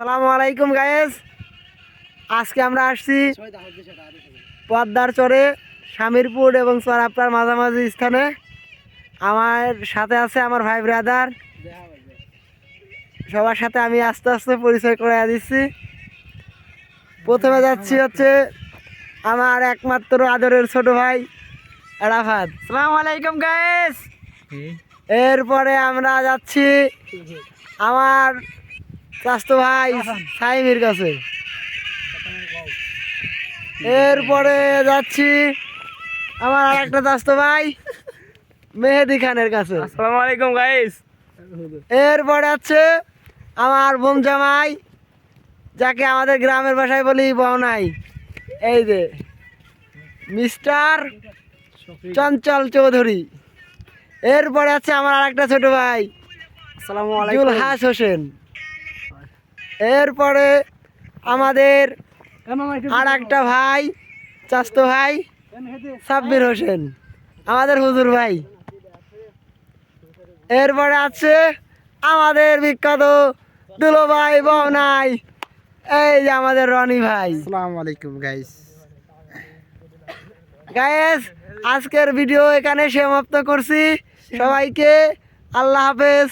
আসসালামু আলাইকুম গায়েস। আজকে আমরা আসছি পদ্মার চরে শামিরপুর এবং চরাপ্রার মাঝামাঝি স্থানে। আমার সাথে আছে আমার ভাই ব্রাদার। সবার সাথে আমি আস্তে আস্তে পরিচয় করে দিচ্ছি। প্রথমে যাচ্ছি হচ্ছে আমার একমাত্র আদরের ছোট ভাই আরাফাত। আসসালামু আলাইকুম গাইস। এরপরে আমরা যাচ্ছি আমার চাচতো ভাই সাইমির কাছে। এরপরে যাচ্ছি আমার আর একটা চাচতো ভাই মেহেদি খানের কাছে। আসসালামু আলাইকুম গাইস। এরপরে আছে আমার বোন জামাই, যাকে আমাদের গ্রামের ভাষায় বলি বহনাই, এই যে মিস্টার চঞ্চল চৌধুরী। এরপরে আছে আমার আর একটা ছোট ভাই আসসালামু জুলহাস হোসেন। এরপরে আমাদের আর একটা ভাই চাচতো ভাই সাব্বির হোসেন, আমাদের হুজুর ভাই। এরপরে আছে আমাদের বিখ্যাত দুলো ভাই বহনাই, এই যে আমাদের রনি ভাই। আসসালামু আলাইকুম গাইস। গায়েস, আজকের ভিডিও এখানে সমাপ্ত করছি। সবাইকে আল্লাহ হাফেজ।